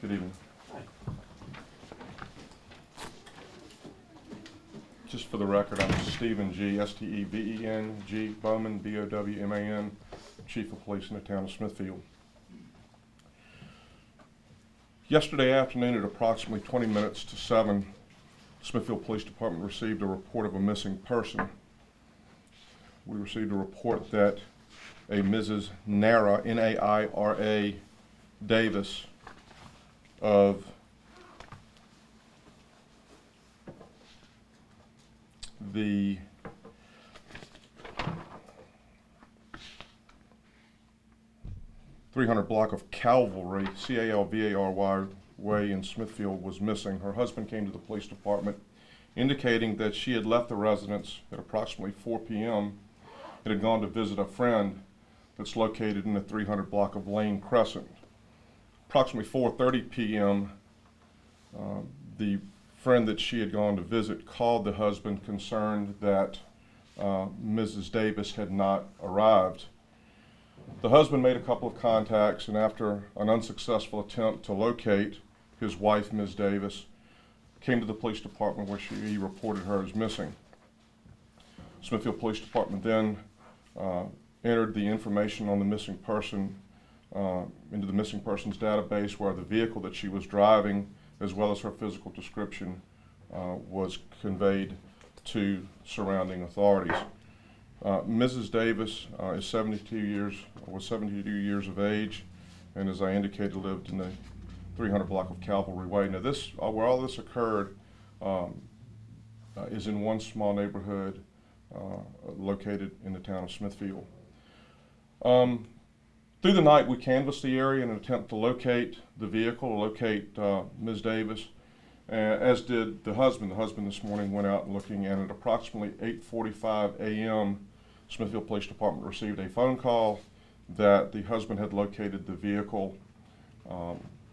Good evening. Just for the record, I'm Stephen G, S-T-E-V-E-N, G, Bowman, B-O-W-M-A-N, Chief of Police in the town of Smithfield. Yesterday afternoon at approximately 20 minutes to 7, Smithfield Police Department received a report of a missing person. We received a report that a Mrs. Naira, N-A-I-R-A, Davis of the .300 block of Calvary, C-A-L-V-A-R-Y Way in Smithfield was missing. Her husband came to the police department indicating that she had left the residence at approximately 4 p.m. and had gone to visit a friend that's located in the .300 block of Lane Crescent. Approximately 4:30 p.m., the friend that she had gone to visit called the husband concerned that Mrs. Davis had not arrived. The husband made a couple of contacts, and after an unsuccessful attempt to locate his wife, Ms. Davis, came to the police department where he reported her as missing. Smithfield Police Department then entered the information on the missing person into the missing persons database, where the vehicle that she was driving, as well as her physical description, was conveyed to surrounding authorities. Mrs. Davis was 72 years of age, and as I indicated, lived in the .300 block of Calvary Way. Now, where all this occurred is in one small neighborhood located in the town of Smithfield. Through the night, we canvassed the area in an attempt to locate the vehicle, locate Ms. Davis, as did the husband. The husband this morning went out looking, and at approximately 8:45 a.m., Smithfield Police Department received a phone call that the husband had located the vehicle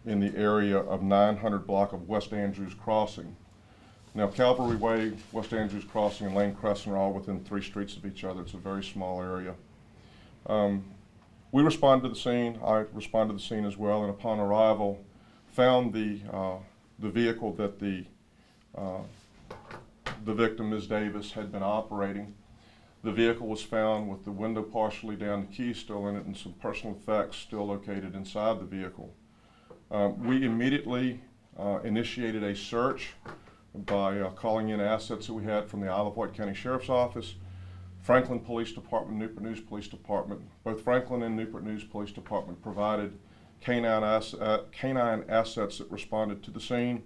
in the area of 900 block of West Andrews Crossing. Now, Calvary Way, West Andrews Crossing, and Lane Crescent are all within 3 streets of each other. It's a very small area. We responded to the scene. I responded to the scene as well, and upon arrival, found the vehicle that the victim, Ms. Davis, had been operating. The vehicle was found with the window partially down, the key still in it, and some personal effects still located inside the vehicle. We immediately initiated a search by calling in assets that we had from the Isle of Wight County Sheriff's Office, Franklin Police Department, Newport News Police Department. Both Franklin and Newport News Police Department provided canine assets that responded to the scene.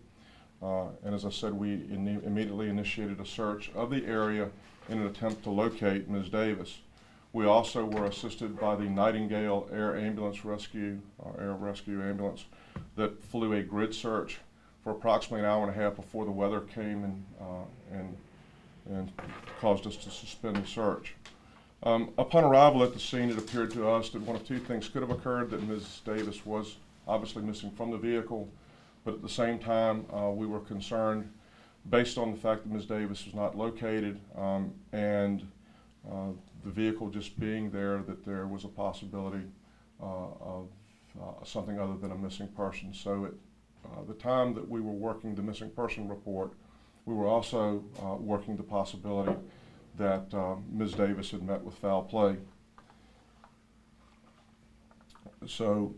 And as I said, we immediately initiated a search of the area in an attempt to locate Ms. Davis. We also were assisted by the Nightingale Air Rescue Ambulance that flew a grid search for approximately an hour and a half before the weather came and caused us to suspend the search. Upon arrival at the scene, it appeared to us that one of 2 things could have occurred: that Ms. Davis was obviously missing from the vehicle, but at the same time, we were concerned, based on the fact that Ms. Davis was not located and the vehicle just being there, that there was a possibility of something other than a missing person. So at the time that we were working the missing person report, we were also working the possibility that Ms. Davis had met with foul play. So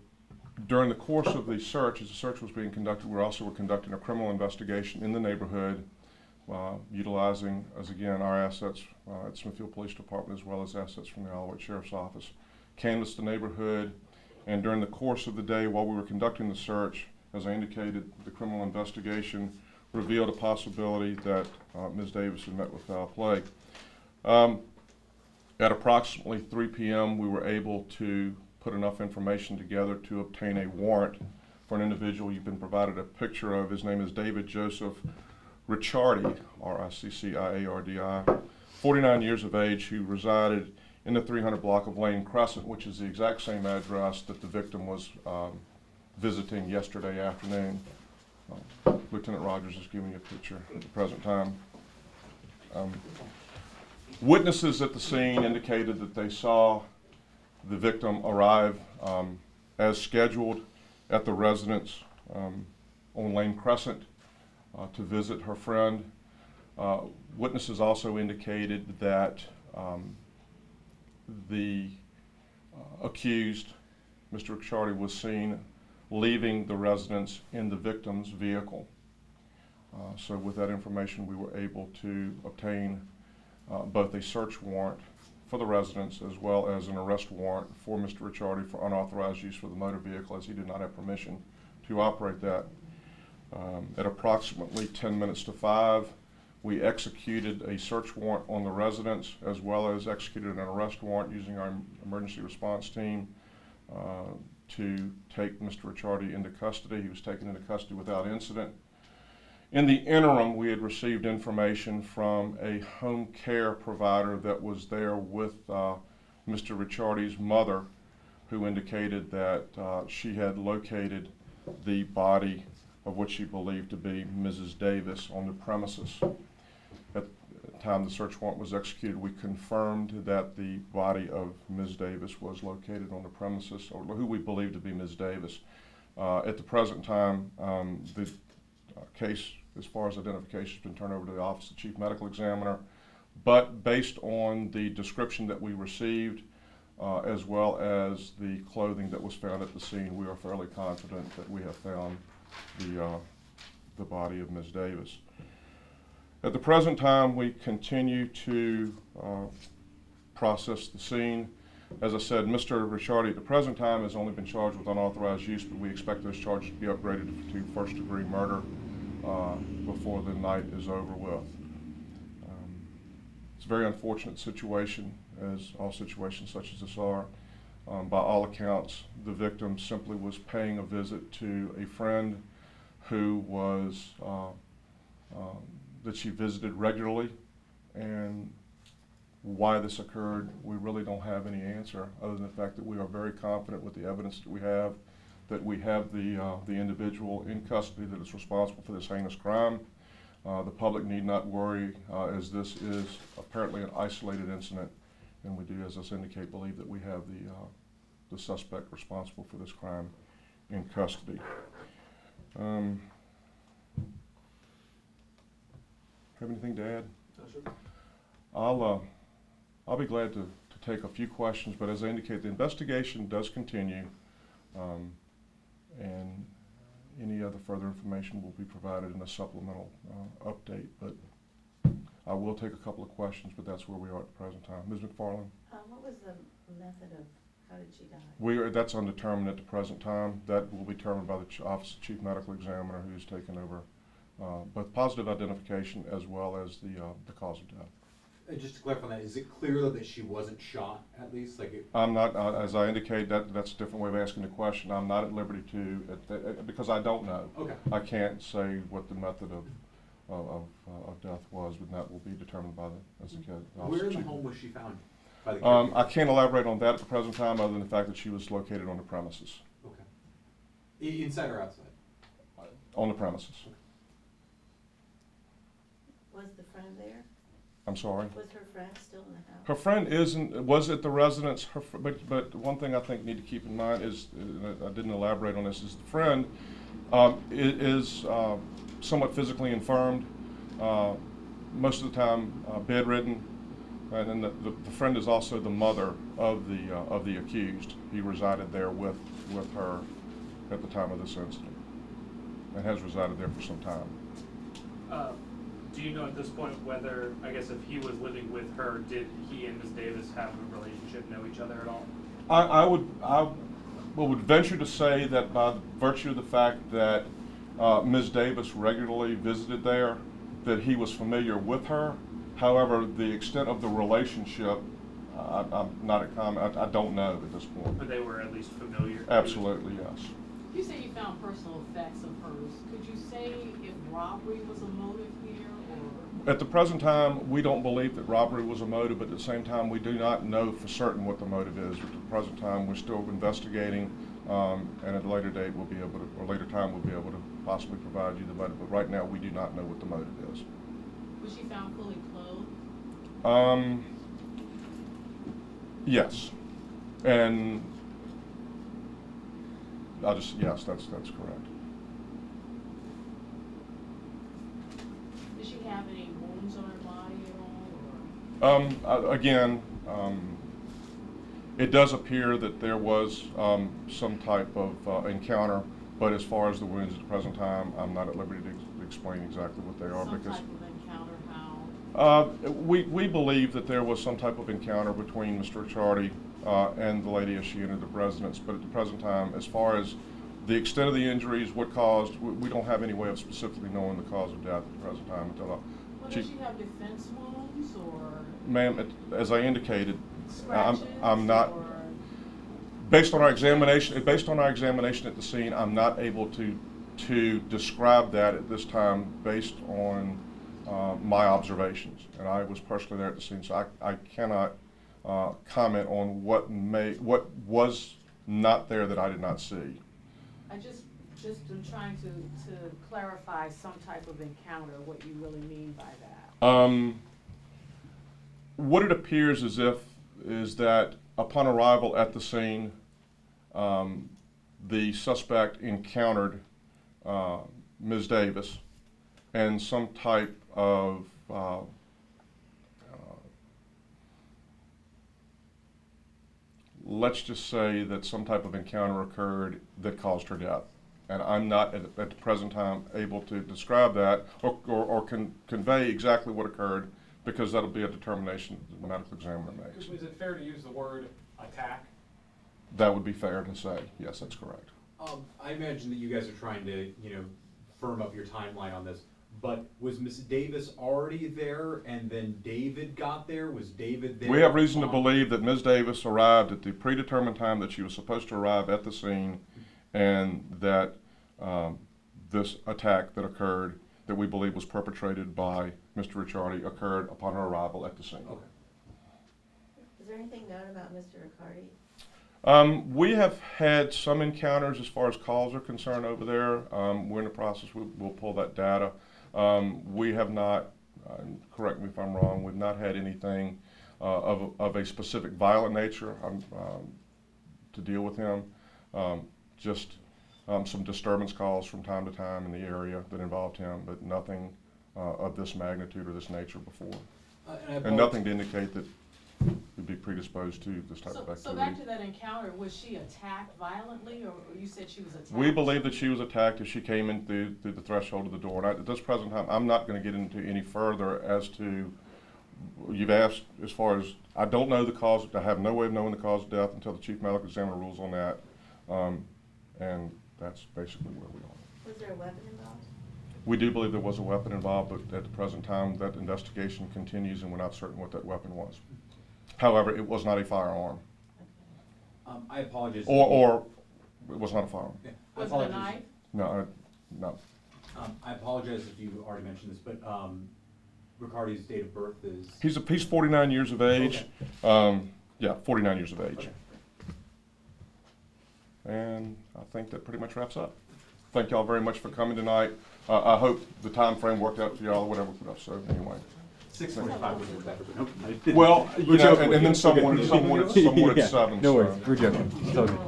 during the course of the search, as the search was being conducted, we also were conducting a criminal investigation in the neighborhood, utilizing, as again, our assets at Smithfield Police Department, as well as assets from the Isle of Wight Sheriff's Office. Canvassed the neighborhood, and during the course of the day, while we were conducting the search, as I indicated, the criminal investigation revealed a possibility that Ms. Davis had met with foul play. At approximately 3 p.m., we were able to put enough information together to obtain a warrant for an individual you've been provided a picture of. His name is David Joseph Ricciardi, R-I-C-C-I-A-R-D-I, 49 years of age, who resided in the .300 block of Lane Crescent, which is the exact same address that the victim was visiting yesterday afternoon. Lieutenant Rogers is giving you a picture at the present time. Witnesses at the scene indicated that they saw the victim arrive as scheduled at the residence on Lane Crescent to visit her friend. Witnesses also indicated that the accused, Mr. Ricciardi, was seen leaving the residence in the victim's vehicle. So with that information, we were able to obtain both a search warrant for the residence as well as an arrest warrant for Mr. Ricciardi for unauthorized use of the motor vehicle, as he did not have permission to operate that. At approximately 10 minutes to 5, we executed a search warrant on the residence as well as executed an arrest warrant using our emergency response team to take Mr. Ricciardi into custody. He was taken into custody without incident. In the interim, we had received information from a home care provider that was there with Mr. Ricciardi's mother, who indicated that she had located the body of what she believed to be Mrs. Davis on the premises. At the time the search warrant was executed, we confirmed that the body of Ms. Davis was located on the premises, or who we believed to be Ms. Davis. At the present time, the case, as far as identification, has been turned over to the Office of the Chief Medical Examiner, but based on the description that we received, as well as the clothing that was found at the scene, we are fairly confident that we have found the body of Ms. Davis. At the present time, we continue to process the scene. As I said, Mr. Ricciardi at the present time has only been charged with unauthorized use, but we expect those charges to be upgraded to first-degree murder before the night is over with. It's a very unfortunate situation, as all situations such as this are. By all accounts, the victim simply was paying a visit to a friend who was that she visited regularly, and why this occurred, we really don't have any answer, other than the fact that we are very confident with the evidence that we have the individual in custody that is responsible for this heinous crime. The public need not worry, as this is apparently an isolated incident, and we do, as I indicate, believe that we have the suspect responsible for this crime in custody. Have anything to add? No, sir. I'll be glad to take a few questions, but as I indicate, the investigation does continue, and any other further information will be provided in a supplemental update. But I will take a couple of questions, but that's where we are at the present time. Ms. McFarland? What was the method of, how did she die? That's undetermined at the present time. That will be determined by the Office of Chief Medical Examiner, who's taken over both positive identification as well as the cause of death. Just to clarify that, is it clear though that she wasn't shot, at least? I'm not, as I indicate, that's a different way of asking the question. I'm not at liberty to, because I don't know. Okay. I can't say what the method of death was, but that will be determined by the, as the kid. Where in the home was she found? By the I can't elaborate on that at the present time, other than the fact that she was located on the premises. Okay. Inside or outside? On the premises. Okay. Was the friend there? I'm sorry? Was her friend still in the house? Her friend was at the residence, but one thing I think you need to keep in mind is, I didn't elaborate on this, is the friend is somewhat physically infirmed, most of the time bedridden, and then the friend is also the mother of the accused. He resided there with her at the time of this incident, and has resided there for some time. Do you know at this point whether, I guess if he was living with her, did he and Ms. Davis have a relationship, know each other at all? I would venture to say that by virtue of the fact that Ms. Davis regularly visited there, that he was familiar with her. However, the extent of the relationship, I'm not a comment. I don't know at this point. But they were at least familiar? Absolutely, yes. You say you found personal effects of hers. Could you say if robbery was a motive here, or? At the present time, we don't believe that robbery was a motive, but at the same time, we do not know for certain what the motive is. At the present time, we're still investigating, and at a later date, we'll be able to, or later time, we'll be able to possibly provide you the motive. But right now, we do not know what the motive is. Was she found fully clothed? Yes, and yes, that's correct. Again, it does appear that there was some type of encounter, but as far as the wounds at the present time, I'm not at liberty to explain exactly what they are Some because type of encounter, how? we believe that there was some type of encounter between Mr. Ricciardi and the lady as she entered the residence, but at the present time, as far as the extent of the injuries, what caused, we don't have any way of specifically knowing the cause of death at the present time until Well, does she have defense wounds or Ma'am, as I indicated, scratches? I'm not, or- based on our examination at the scene, I'm not able to describe that at this time based on my observations. And I was personally there at the scene, so I cannot comment on what was not there that I did not see. I just am trying to clarify some type of encounter, what you really mean by that. What it appears is that upon arrival at the scene, the suspect encountered Ms. Davis and some type of let's just say that some type of encounter occurred that caused her death. And I'm not at the present time able to describe that or convey exactly what occurred, because that'll be a determination that the medical examiner makes. Is it fair to use the word attack? That would be fair to say. Yes, that's correct. I imagine that you guys are trying to, firm up your timeline on this, but was Miss Davis already there and then David got there? Was David there? We have reason to upon- believe that Ms. Davis arrived at the predetermined time that she was supposed to arrive at the scene, and that this attack that occurred, that we believe was perpetrated by Mr. Ricciardi, occurred upon her arrival at the scene. Okay. Is there anything known about Mr. Riccardi? We have had some encounters as far as calls are concerned over there. We're in the process, we'll pull that data. We have not, correct me if I'm wrong, we've not had anything of a specific violent nature to deal with him. Just some disturbance calls from time to time in the area that involved him, but nothing of this magnitude or this nature before. And nothing to indicate that he'd be predisposed to this type of activity. So back to that encounter, was she attacked violently, or you said she was attacked? We believe that she was attacked as she came in through the threshold of the door. And at this present time, I'm not going to get into any further as to, you've asked as far as, I don't know the cause, I have no way of knowing the cause of death until the chief medical examiner rules on that. And that's basically where we are. Was there a weapon involved? We do believe there was a weapon involved, but at the present time, that investigation continues and we're not certain what that weapon was. However, it was not a firearm. I apologize. Or it was not a firearm. Yeah, I Was it a apologize. knife? No, no. I apologize if you already mentioned this, but Riccardi's date of birth is? He's 49 years of age. Yeah, 49 years of age. Okay. And I think that pretty much wraps up. Thank y'all very much for coming tonight. I hope the time frame worked out for y'all or whatever. So anyway. 6:45 was the better, but no, I didn't. Well, We're joking with and then you. someone at Okay. 7. No so. worries, we're joking. It's all good.